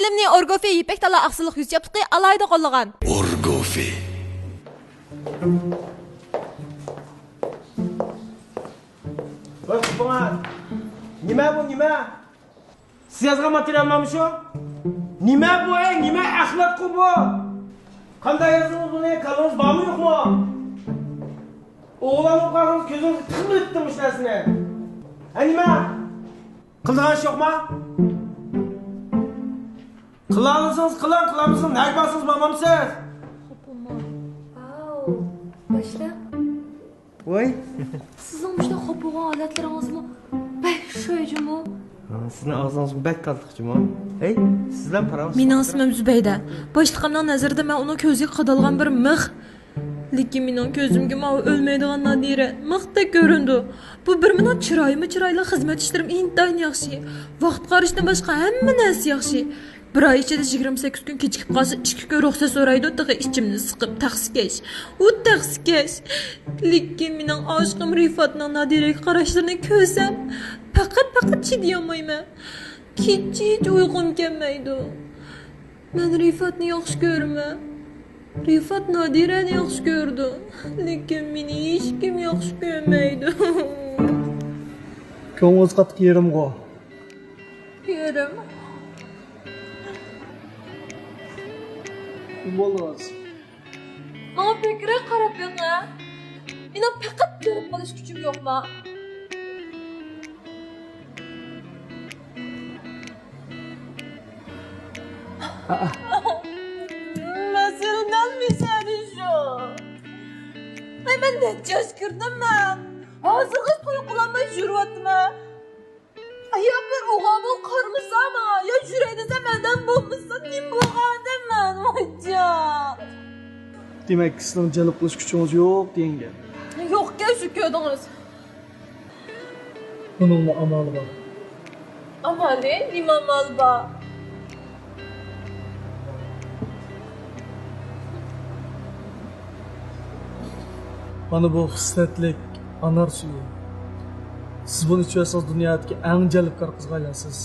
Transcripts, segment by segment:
filmni Orgofi Yipek Tala Aqsiliq yuz yaptıqı alayda qollagan. Orgofi. Voy qupama. Nima bu, nima? Siz yozgan materiallarmi shu? Nima bu, nima axlat bu? Qanday yozdingiz buni? Kalongiz bormi, yo'qmi? O'g'lanib qolgansiz, ko'zingiz tiqib o'tdimi shu narsani? Ha nima? Qilgan ish yo'qmi? Qilamisingiz, qilamisingiz, naypasiz bormamsiz? Qopama. Au. Başla. Voy. Sizning shunday qo'polgan odatlaringizmi? Bak sho'yjimi? Sizni og'zingizga bak qaltiqchimi? Ey, sizlar paravsiz. Mening ismim Zubayda. Boshliqimning nazarida men uni ko'ziga qadalgan bir mix. Lekin mening ko'zimga ma o'lmaydigan Nadira mixdek ko'rindi. Bu bir minut chiroyli xizmat ishlarim intayin yaxshi. Vaqt qarashdan boshqa hamma narsa yaxshi. Bir oy ichida 28 kun kechikib qolsa 2 kun ruxsat so'raydi, tig'i ichimni siqib taxsikash. U taxsikash. Lekin mening oshiqim Rifatning Nadiraga qarashlarini ko'rsam, faqat chidayolmayman. Kech uyqum kelmaydi. Men Rifatni yaxshi ko'raman. Rifat Nadirani yaxshi ko'rdi. Lekin meni hech kim yaxshi ko'rmaydi. Ko'nglingiz qattiq yerim-g'o. Yerim. Kim bo'ldingiz? Menga bekra qarab qo'ying-a. Meni faqat ko'rib qolish kuchim yo'qmi? Masaladan misali shu. Men necha yosh kirdimman? Hozirgi to'y qilolmay yuryapman. Ya bir o'g'amni qarmisam, ya yuray desam mendan bo'lmasa nim bo'lganman, mo'jjon. Demak, sizning jalb qilish kuchingiz yo'q degan. Yo'qqa shu ko'rdingiz. Buning amali bor. Amali nima amal bor? Mana bu xislatlik anar suvi. Siz buni ichasiz dunyodagi eng jalbkor qizga aylanasiz.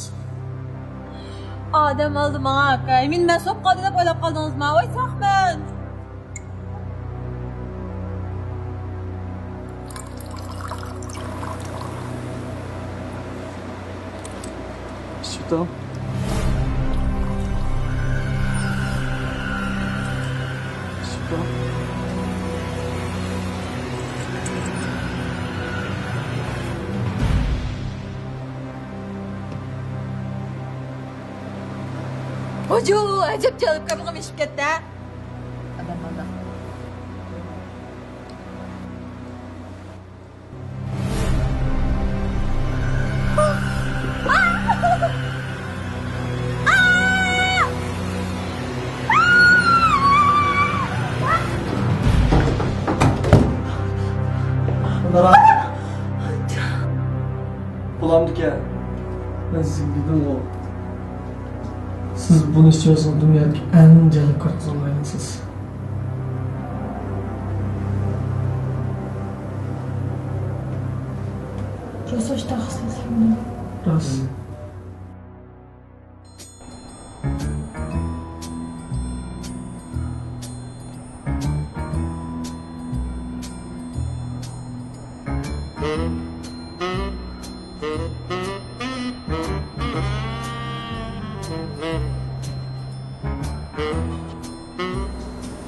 Odam oldi menga aka. Men mas'ul qoldi deb o'ylab qoldingizmi? Voy saqman. Şutam. Şutam. Ojo, ajab jalb qilib ishib ketdi. Adam. Bulamdiki. Ben size dedim o. Siz bunu istiyorsanız dünyadaki en jalbkor qizga aylanasiz. Rosa está xislatligimni. Rost.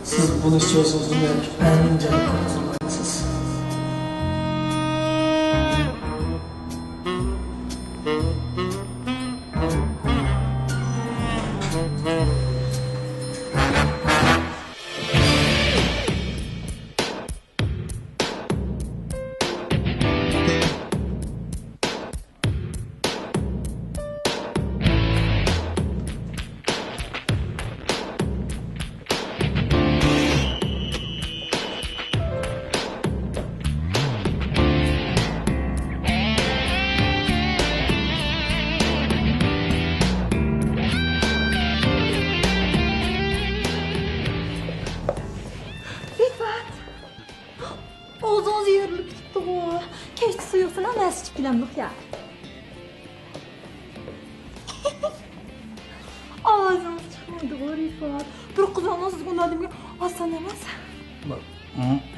Siz bunu istiyorsanız dünyadaki en jalbkor qizga aylanasiz. O'zingiz yerilib ketdi-ku. Kechki suyu falan nasib bilanmiq ya. Ağzım Ilfat. Bir qizlarni sizga unadimga oson emas.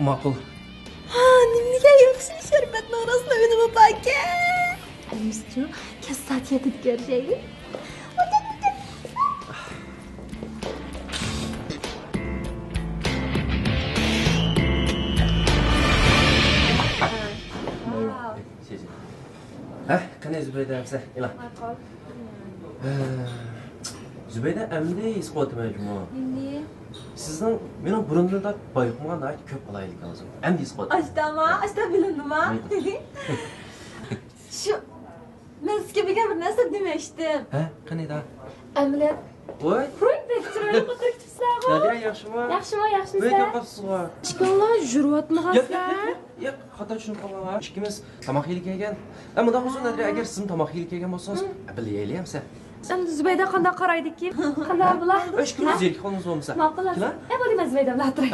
Ma'qul. Ha, nimaga yaxshi sharbatni orasida unimi paka? Amischu, kassat yetib ko'rishaylik. Qanday Zubayda hamsa? Ila. Zubayda endi isqotma juma. Endi Sizning meni burunimda bayqimga da ko'p qilaylik hozir. Endi isqot. ashta bilindimi? Shu men sizga bir narsa demoqchidim. Ha, qanday da? Amaliyot Voy. Proyekt chiroyli qidiribsizlar. Nadira yaxshimi? Yaxshimi? Voy, topasizlar. Ishqonlar jurvatmag'asizlar. Yo'q, xato tushunib qolganlar. Ikkimiz tomoq yeylik kelgan. Ammo da hozir Nadira agar siz tomoq yeylik kelgan bo'lsangiz, bilaylik hamsa. Endi Zubayda qanday qaraydi-ki? Qanday bilan? Ishkimiz yelik qolmiz bo'lmasa. Ma'qul. Bo'ldi, Zubayda bilan o'tiray.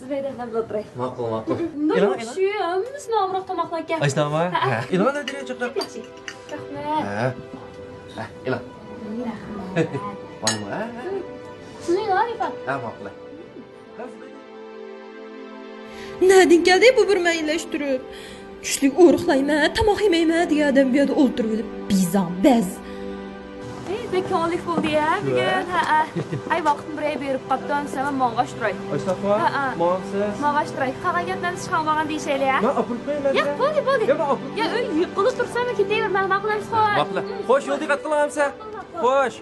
Zubayda bilan o'tiray. Ma'qul. Yaxshi, bizni omroq tomoqlar aka. Ashtama. Ila Nadira chiqdi. Yaxshi. Rahmat. Ha, ila. Mana. Sizning Arifat. Ha, ma'qul. Nadin keldi bu bir maylashtirib. Tushlik o'riqlayman, tomoq yemayman degan odam bu yerda o'ltirib bizam bez. Bekonlik bo'ldi-ya bugun. Ha. Ay vaqtni birga berib qopdan sen mong'ashtiray. Ashtaqo. Ma'qulsiz. Mong'ashtiray. Qolgan gaplarni chiqib olmagan deyishaylar. Men opurtmayman. Yo'q, bo'ldi. Ya, yiqilib tursam ketaverman, ma'qulamiz xo'sh. Ma'qul. Xo'sh, yo'l diqqat qilamsa. Xo'sh.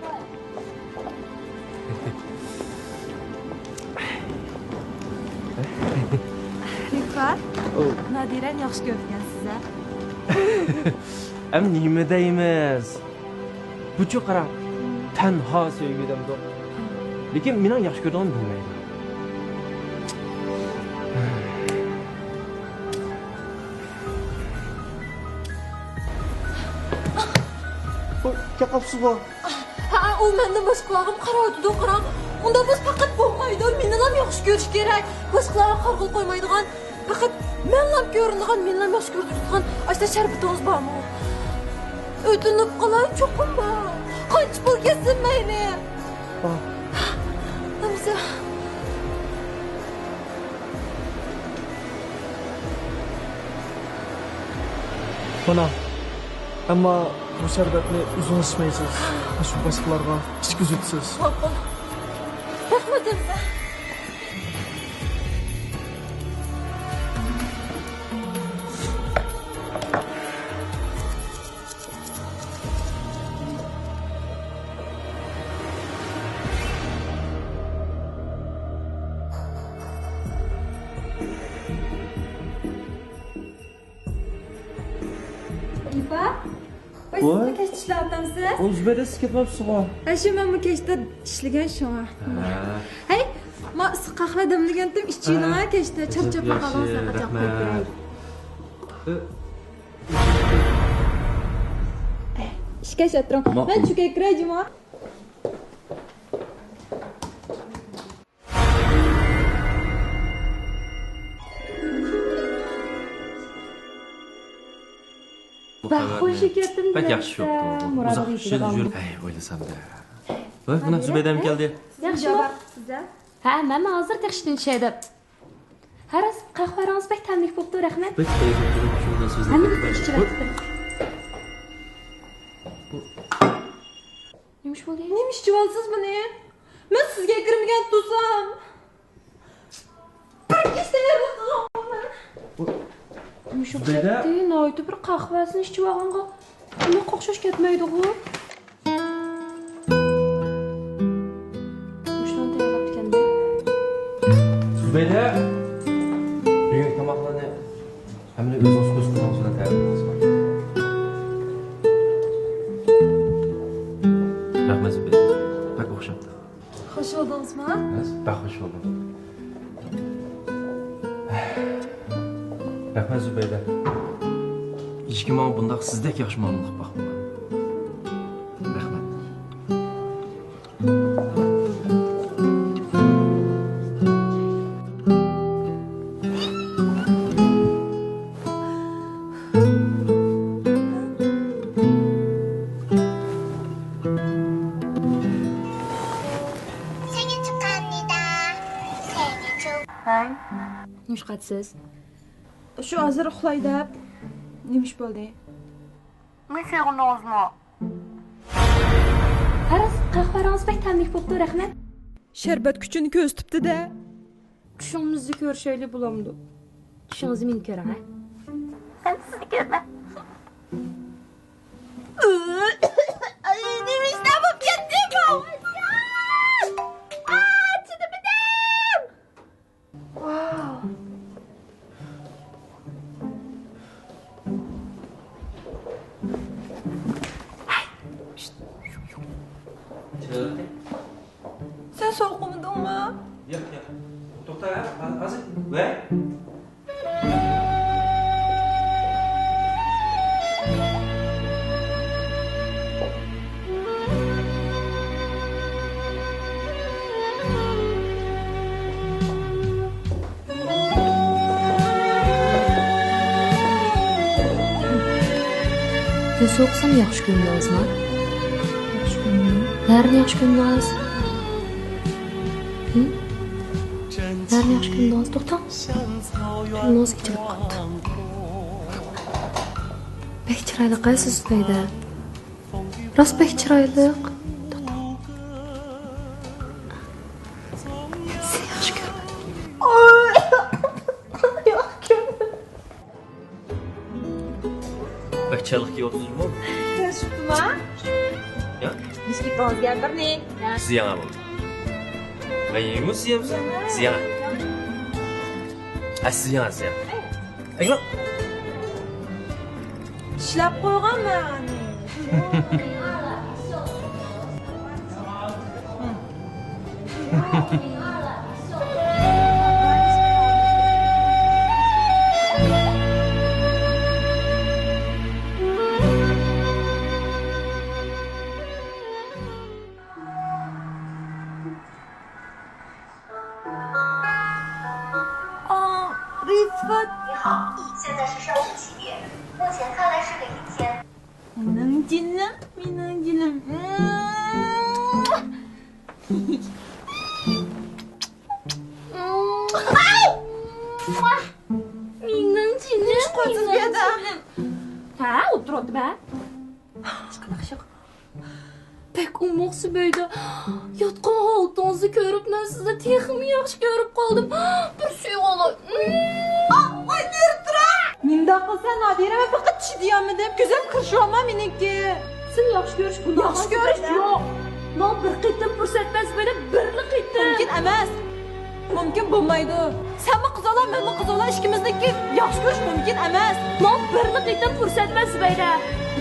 Rifat. Nadirani yaxshi ko'rgansiz-a? Am nima deymiz? Buchu qarang. Tanho sevgidan do'q. Lekin mening yaxshi ko'rganimni bilmaydi. Chaqapsiz bu. Ha, u mendan boshqalarga qaraydi, qarang. Unda biz faqat bo'lmaydi, meni ham yaxshi ko'rish kerak. Boshqalarga qarg'il qo'ymaydigan, faqat men ham ko'rinadigan, meni ham yaxshi ko'radigan, ashta sharbatingiz bormi? O'tinib qolay, cho'qim bor. Qancha pul ketsin mayli? Hamza. Mana. Ammo bu sharbatni uzun ichmaysiz. Shu boshqalarga ichkizibsiz. Rahmat Hamza. Siz kech ishlayapsizmi? O'zbekda siz ketmabsiz-ku. Shu men bu kechda ishlagan shu. Hay, men qahva damlagandim, ichinglar kechda charchab qolgansiz, qachon qo'yib. Ishga shatram. Men chuka kiraymi? Xushi ketdim. Pek yaxshi yo'qdi. Uzoq yil Ay, o'ylasam-da. Voy, mana Zubaydam keldi. Yaxshimi? Sizlar? Ha, men hozir tekshirishni ishlaydim. Haras qahvarangiz bek tamlik bo'pti, rahmat. Bek shundan so'zlab ketdim. Nima ish bo'ldi? Nima ish qilyapsiz buni? Men sizga kirmagan tursam. Zubayda Noyda bir qahvasini ichib olganga nima qo'xshash ketmaydi-ku? Mushton tayyorlab ekan-da. Zubayda bugun tomoqlarni hamda o'zingiz ko'z qilmoqchidan tayyorlayapsizmi? Rahmat Zubayda. Bak o'xshabdi. Xush bo'ldingizmi? Bak xush bo'ldim. Rahmat Zubayda. Hech kim menga bundoq sizdek yaxshi muomala qilib boqmagan. Rahmat. Hay. Nishqatsiz. Shu hozir uxlay deb. Nima ish bo'ldi? Men sevg'inozmi? Aras qahvarangiz pek tamlik bo'pti, rahmat. Sharbat kuchini ko'z tutibdi-da. Tushimizni ko'rishayli bo'lamdi. Tushingizni men ko'raman, ha? Men sizni ko'raman. Ay, nima ishda bo'lib ketdi bu? Sen soğumadın mı? Yok. Doktor ya, hazır. Ve? Siz so'qsam yaxshi ko'ndingizmi? Nerede yaxshi ko'ndingiz? Nerede yaxshi ko'ndingiz? To'xta. Ko'nglingiz ichilib qoldi. Bek chiroyli qaysiz Zubayda? Rost bek chiroyli. Sen yaxshi ko'rmading. Bakçalık yolsuz mu? Teşekkürler. Ya? Bisküvi bozgan bir ne? Ziyan alın. Ben yiyeyim mi ziyan? Ziyan. Ha ziyan. Ayva. Tishlab qo'yganman. Rifat. 现在是上午7点，目前看来是个阴天。 Benim canım, benim canım. Mening jinim. Chiqasiz bu yerda. Ha, o'tirdim ha. Chiqaq. Pek umoqsi bo'ldi. Yotgan holtingizni ko'rib, men sizni texmi yaxshi ko'rib qoldim. Bir suv olay. Ay nertra? Menda qilsan Nadirama faqat chidiyammi deb ko'zim kirishyapman meniki. Seni yaxshi ko'rish bu. Yaxshi ko'rish yo'q. Men bir qitim fursatmas bo'ldi, birli qitim. Mumkin emas. Mumkin bo'lmaydi. Senmi qizolar, menmi qizolar ikkimizniki yaxshi ko'rish mumkin emas. Men birli qitim fursatmas bo'ldi.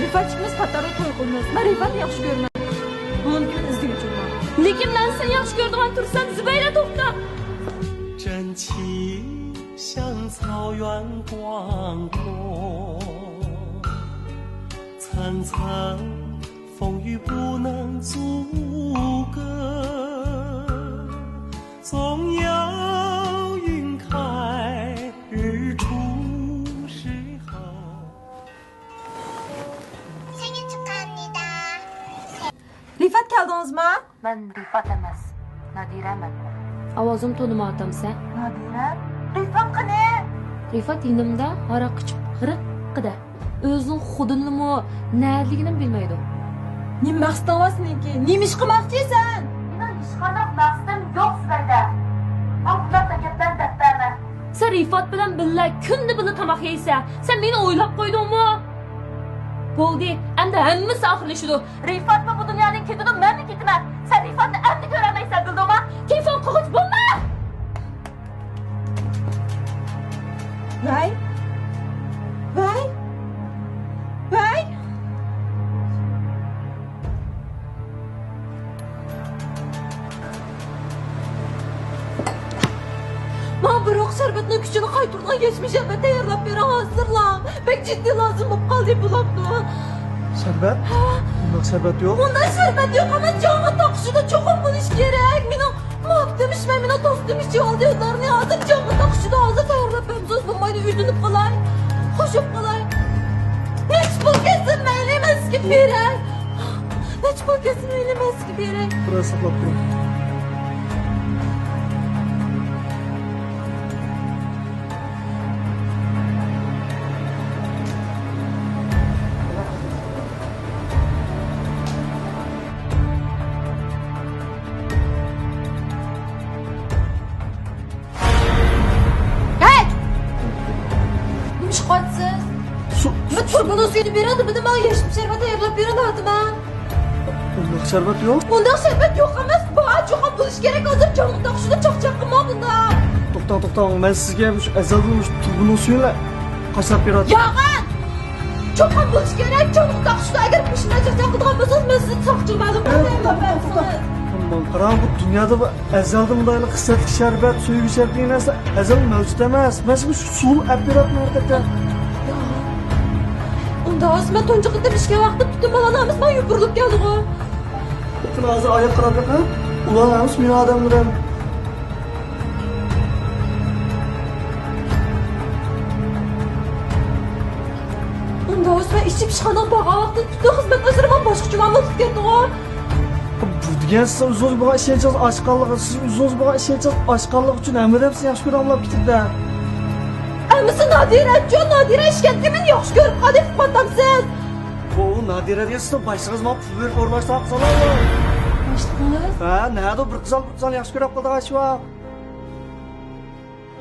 Rifat ikimiz qatorda to'y qilamiz. Men Rifatni yaxshi ko'raman. Mumkin izləyəcəm. Lekin men seni yaxshi ko'rdigan tursam, Zubayra to'xta. 真情像草原广阔，层层风雨不能阻隔，总要云开日出时候。 생일 축하합니다. Rifat keldingizmi? Men Rifat emas, Nadiraman. Ovozim to'nimayotamsa? Nadira. Rifat qani? Rifat yonimda aroq ichib g'iriqqida. O'zining xudinimi, nadaligini bilmaydi. Nima maqsad qilyapsizki? Nima ish qilmoqchiysan? Mening hech qanday maqsadim yo'q sizlarda. Albatta gapdan daftarma. Sen Rifat bilan birga kunda birga tomoq yeysan. Sen meni o'ylab qo'ydingmi? Bo'ldi, endi hammasi oxirlashdi. Rifat bu dunyoning ketidi, men ketaman. Sen Rifatni endi ko'ramaysan, bildingmi? Telefon qilg'ich bo'lma. Vay. Vay. Vay. Men biroq sharbatning kuchini qaytirgan geçmişimga tayyorlab bera hozirlam. Bek jiddiy lozim bo'lib qoldi bulamdi. Sharbat? Bundoq sharbat yo'q. Bundan sharbat yo'q, ama jonga taqishida cho'qib bo'lish kerak. Meni maqtim ishmay, meni to'stim ichi oldi yo'llarni hozir jonga taqishida hozir tayyorlab beramiz. Bo'lmaydi, uylanib qolay. Qo'shib qolay. Hech pul kesin mayli emasga beray. Hech pul kesin mayli emasga beray. Biroz saqlab turing. seni beradi, bir de bana yaşım şerbet ayarlap beradi ben. Undaq şerbet yok. Ondan şerbet yok emas, bana çok buluş gerek hazır canım takşıda çakçak kılma bunda. To'xta, men sizga shu azaldan shu turbuni suyla qasab beradi. Yağan! Çok buluş gerek canım takşıda eğer kuşuna çakçak kılgan bolsanız ben sizi çakçılmadım. Aman qarang, bu dunyoda bu azaldan bundaylik qissatli sharbat, suyuq sharbat narsa azal mavjud emas. Mana shu suv operatni haqiqatan. Unda osman tuncu qildim ishga vaqtda tutib balanamiz ben yupurilib keldik o. Butun hozir oyoq qarab baqa. Ularimiz meni odamlar. Unda osman ishib ishxona bağa vaqtda tutdi xizmat nazarman boshqa mamla tutib ketdi o. Bu degan siz o'zingiz bo'lgan ishonchingiz oshqanligi, siz o'zingiz bo'lgan ishonchingiz oshqanligi uchun hamma sizni yaxshi ko'ra olib ketibdi. Amisi Nadira ishkentga men yaxshi ko'rib qadif qotamsiz. Bu Nadira degan siz boshlig'ingiz meni pul berib o'rlashdan qilsalar. Boshlig'ingiz? Ha, nada bir qizal yaxshi ko'rib qoldi shu vaqt.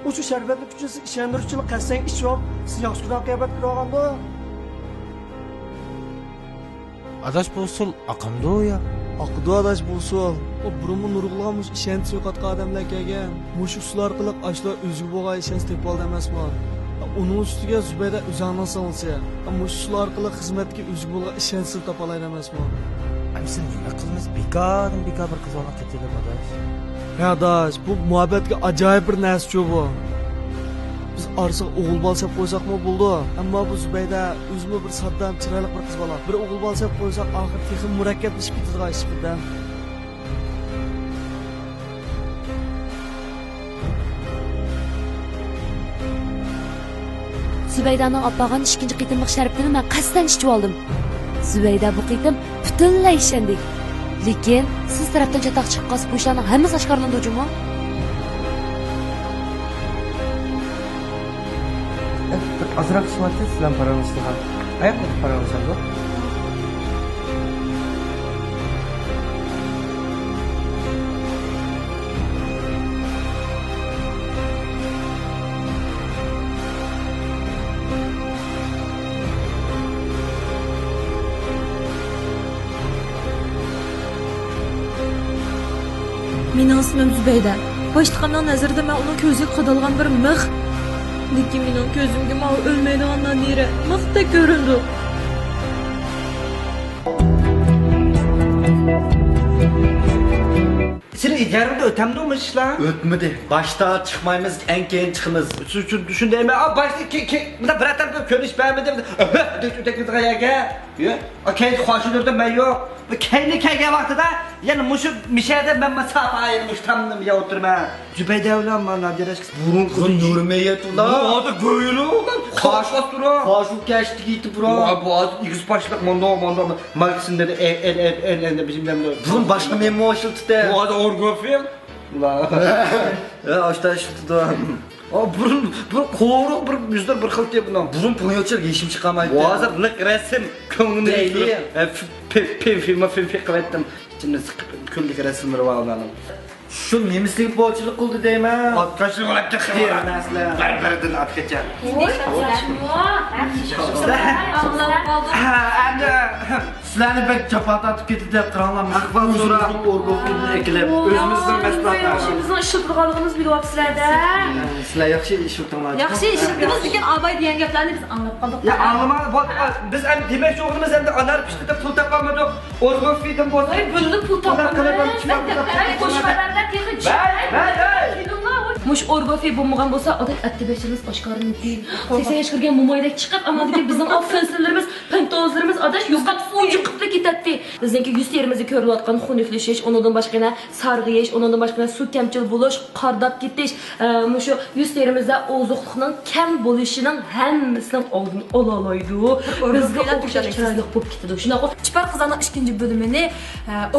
O'sha sharbatli kuchsiz ishontiruvchilik qilsang ichib, siz yaxshi ko'rib qiyobat ko'rgan bu. Adaş bu usul aqamda o ya. Aqdı adaş bu usul. O burunmu nurg'ulamış ishonch yo'qotgan odamlar kelgan. Mush usul orqali ashlar o'ziga bo'lgan ishonch tepib oldi emasmi? Uning ustiga Zubayda o'zini solsa, mush usul orqali xizmatga o'ziga bo'lgan ishonch topa oladi emasmi? Amsin nima qilamiz? Bekor bir qiz olib ketdi adaş. Ya adaş, bu muhabbatga ajoyib bir narsa bu. Biz arsa o'g'il bo'lsa qo'ysaqmi bo'ldi. Ammo bu Zubayda o'zimi bir saddam chiroyli bir qiz bola. Bir o'g'il bo'lsa qo'ysaq oxir texim murakkablashib ketadigan ish bu-da. Zubaydaning opag'an ikkinchi qitimliq sharbatini men qasddan ichib oldim. Zubayda bu qitim butunlay ishondik. Lekin siz tarafdan chatoq chiqqan bu ishlarning hammasi oshkorlandi hujumi. Azraq suhbatda sizdan parangizni ham. Qayoqqa parangiz oldi? Mening ismim Zubayda. Boshliqning nazarida men uning ko'ziga qadalgan bir mix. Lekin mening ko'zimga men o'lmaydigan Nadira mixdek ko'rindi. Senin idarada ötemdi işler? Ötmedi. Başta çıkmayımız en keyin çıkımız. Düşündüğüm başta bunda bir tarafta görüş beğenmedim. Öteki kaya. Kendi hoşlanırdım ben yok. Kendi kaya vakti da yani muşu mişerde ben mesafe ayırmıştım ya oturma. Zübeyde ulan bana Nadire Burun kızın nurmeyet ulan. Bu adı göğülü ulan. Kaşlas duru. Kaşuk geçti gitti bura. Bu adı ikisi başlık manda. Marksinde de el bizimden de. Burun başka memnun hoşultu Bu adı orgofil. Ulan. Ya işte şurada. Burun koğru bir yüzler bir kıl diye buna. Burun ponyotçılık yeşim çıkamaydı. Bu hazırlık resim. Könlünü Değil. film kıvettim. İçinde sıkıp küllük resimleri var onların. Şu nemislik bolçılık kıldı değil mi? Atkaçlık olarak da kıvır. Ben verdin at geçer. Sizlerini pek çapata atıp getirdi de kıranlar. Akbal sonra orgofluğunu ekilip. özümüzden meslatlar. Bizning ishqilganligimiz bilyapsizlarda. Sizler yakşı iş yurtlarına. Yaxshi ishqilimiz lekin abay degan gaplarni biz anglab qoldik. Ya anlamadım. Biz hem demek çoğunumuz hem de anar pişti de pul tapamadık. Orgofiydim bu. Bundan pul topamiz. Qo'shmalarlar Mush orgofi bo'lmagan bo'lsa, odat attibashimiz oshkorini deyil. 80 yoshga kirgan mo'maydek chiqib, amadagi bizning ofenslarimiz, pantozlarimiz adash yo'qot funji qilib ketadi. Bizniki yuz terimizni ko'rilayotgan xunuklashish, undan boshqa sarg'iyish, undan boshqa suv kamchil bo'lish, qordab ketish, mushu yuz terimizda ozuqlikning kam bo'lishining hammasining oldini ola oladi. Bizga o'xshash chiroyli bo'lib ketadi. Shunaqa Chipar qizlarning ikkinchi bo'limini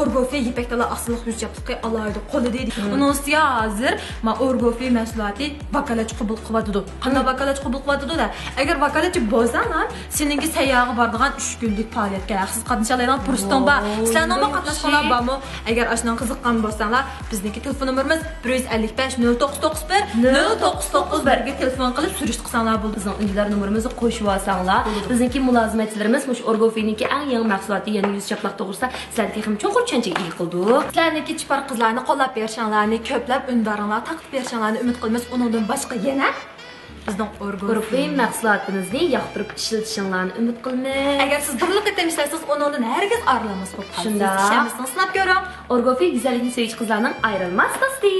orgofi yipakdalar asliq yuz yaptıqqa alaydi qo'li deydi. Uning ustiga hozir men orgofi mahsuloti vakolatchi qabul qilyapti. Qanday vakolatchi qabul qilyapti da? Agar vakolatchi bo'lsang, seningki sayyog'i bordigan qilgan 3 kunlik faoliyatga haqsiz qatnashalaydigan fursatdan bor. Sizlarning ham qatnashganlar bormi? Agar ashundan qiziqqan bo'lsanglar, bizniki telefon nomerimiz 155 0991 0991 ga telefon qilib surishti qilsanglar bo'ldi. Bizning uylar nomerimizni qo'shib olsanglar, bizniki mulozimatchilarimiz mush Orgofiniki eng yangi mahsuloti, ya'ni yuz chaplaq to'g'risida sizlar texnik cho'qur tushunchaga ega qildi. Sizlarniki chipar qizlarni qo'llab berishinglarni, ko'plab undaringlar taqib berishinglarni umid qilamiz. Undan boshqa yana bizning Orgofin mahsulotimizni yoqtirib ishlatishinglarni umid qilamiz. Agar siz birlik etamiz, undan hargiz arilamas bo'lib qolasiz. Shunda Ishimizni sinab ko'ring. Orgofin go'zallikni sevuvchi qizlarning ayrilmas do'sti.